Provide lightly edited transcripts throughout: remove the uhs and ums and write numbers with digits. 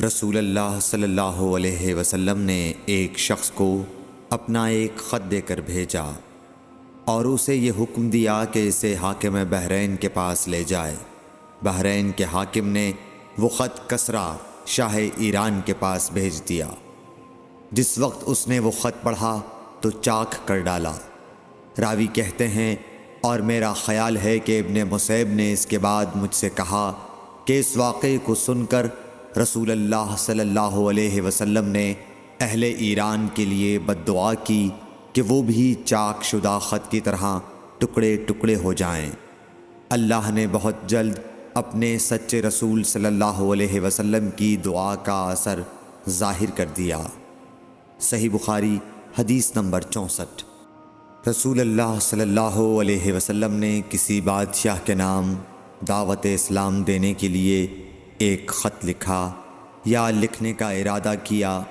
رسول اللہ صلی اللہ علیہ وسلم نے ایک شخص کو اپنا ایک خط دے کر بھیجا اور اسے یہ حکم دیا کہ اسے حاکم بحرین کے پاس لے جائے۔ بحرین کے حاکم نے وہ خط کسریٰ شاہ ایران کے پاس بھیج دیا۔ جس وقت اس نے وہ خط پڑھا تو چاک کر ڈالا۔ راوی کہتے ہیں اور میرا خیال ہے کہ ابن مسیب نے اس کے بعد مجھ سے کہا کہ اس واقعے کو سن کر رسول اللہ صلی اللہ علیہ وسلم نے اہل ایران کے لیے بد دعا کی کہ وہ بھی چاک شدہ خط کی طرح ٹکڑے ٹکڑے ہو جائیں۔ اللہ نے بہت جلد اپنے سچے رسول صلی اللہ علیہ وسلم کی دعا کا اثر ظاہر کر دیا۔ صحیح بخاری حدیث نمبر 64۔ رسول اللہ صلی اللہ علیہ وسلم نے کسی بادشاہ کے نام دعوت اسلام دینے کے لیے ایک خط لکھا یا لکھنے کا ارادہ کیا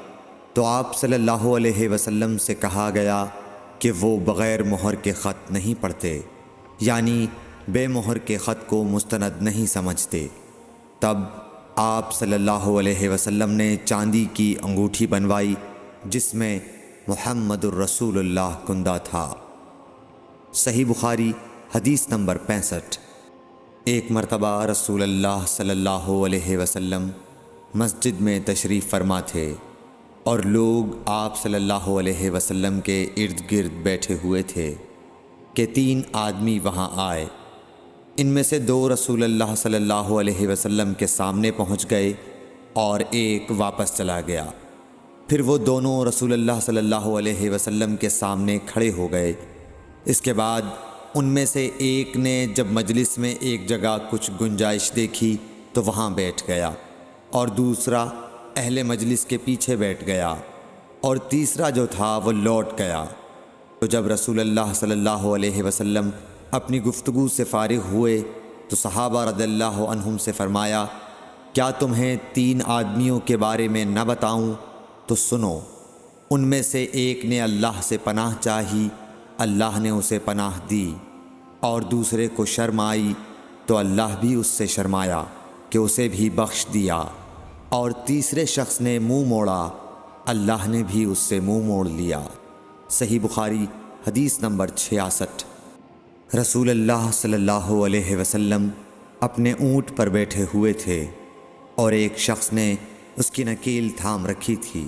تو آپ صلی اللہ علیہ وسلم سے کہا گیا کہ وہ بغیر مہر کے خط نہیں پڑھتے، یعنی بے مہر کے خط کو مستند نہیں سمجھتے۔ تب آپ صلی اللہ علیہ وسلم نے چاندی کی انگوٹھی بنوائی جس میں محمد الرسول اللہ کندہ تھا۔ صحیح بخاری حدیث نمبر 65۔ ایک مرتبہ رسول اللہ صلی اللہ علیہ وسلم مسجد میں تشریف فرما تھے اور لوگ آپ صلی اللہ علیہ وسلم کے ارد گرد بیٹھے ہوئے تھے کہ 3 آدمی وہاں آئے۔ ان میں سے 2 رسول اللہ صلی اللہ علیہ وسلم کے سامنے پہنچ گئے اور ایک واپس چلا گیا۔ پھر وہ دونوں رسول اللہ صلی اللہ علیہ وسلم کے سامنے کھڑے ہو گئے۔ اس کے بعد ان میں سے ایک نے جب مجلس میں ایک جگہ کچھ گنجائش دیکھی تو وہاں بیٹھ گیا، اور دوسرا اہل مجلس کے پیچھے بیٹھ گیا، اور تیسرا جو تھا وہ لوٹ گیا۔ تو جب رسول اللہ صلی اللہ علیہ وسلم اپنی گفتگو سے فارغ ہوئے تو صحابہ رضی اللہ عنہم سے فرمایا، کیا تمہیں 3 آدمیوں کے بارے میں نہ بتاؤں؟ تو سنو۔ ان میں سے ایک نے اللہ سے پناہ چاہی، اللہ نے اسے پناہ دی، اور دوسرے کو شرم آئی تو اللہ بھی اس سے شرمایا کہ اسے بھی بخش دیا، اور تیسرے شخص نے منہ موڑا، اللہ نے بھی اس سے منہ موڑ لیا۔ صحیح بخاری حدیث نمبر 66۔ رسول اللہ صلی اللہ علیہ وسلم اپنے اونٹ پر بیٹھے ہوئے تھے اور ایک شخص نے اس کی نکیل تھام رکھی تھی۔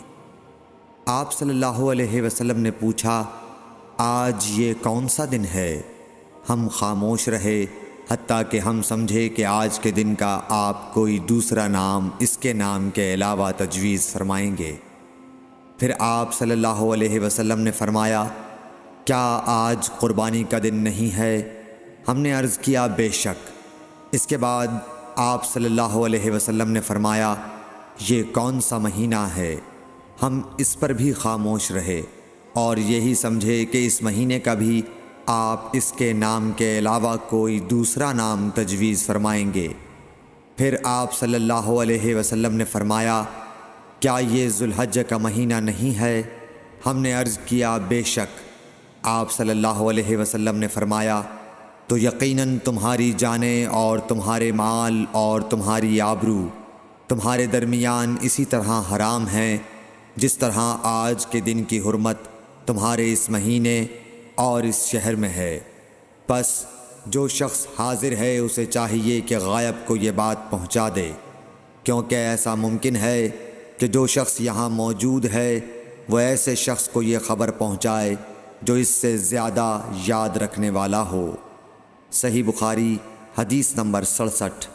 آپ صلی اللہ علیہ وسلم نے پوچھا، آج یہ کون سا دن ہے؟ ہم خاموش رہے حتیٰ کہ ہم سمجھے کہ آج کے دن کا آپ کوئی دوسرا نام اس کے نام کے علاوہ تجویز فرمائیں گے۔ پھر آپ صلی اللہ علیہ وسلم نے فرمایا، کیا آج قربانی کا دن نہیں ہے؟ ہم نے عرض کیا، بے شک۔ اس کے بعد آپ صلی اللہ علیہ وسلم نے فرمایا، یہ کون سا مہینہ ہے؟ ہم اس پر بھی خاموش رہے اور یہی سمجھے کہ اس مہینے کا بھی آپ اس کے نام کے علاوہ کوئی دوسرا نام تجویز فرمائیں گے۔ پھر آپ صلی اللہ علیہ وسلم نے فرمایا، کیا یہ ذو الحجہ کا مہینہ نہیں ہے؟ ہم نے عرض کیا، بے شک۔ آپ صلی اللہ علیہ وسلم نے فرمایا، تو یقیناً تمہاری جانیں اور تمہارے مال اور تمہاری آبرو تمہارے درمیان اسی طرح حرام ہیں جس طرح آج کے دن کی حرمت تمہارے اس مہینے اور اس شہر میں ہے۔ پس جو شخص حاضر ہے اسے چاہیے کہ غائب کو یہ بات پہنچا دے، کیونکہ ایسا ممکن ہے کہ جو شخص یہاں موجود ہے وہ ایسے شخص کو یہ خبر پہنچائے جو اس سے زیادہ یاد رکھنے والا ہو۔ صحیح بخاری حدیث نمبر 67۔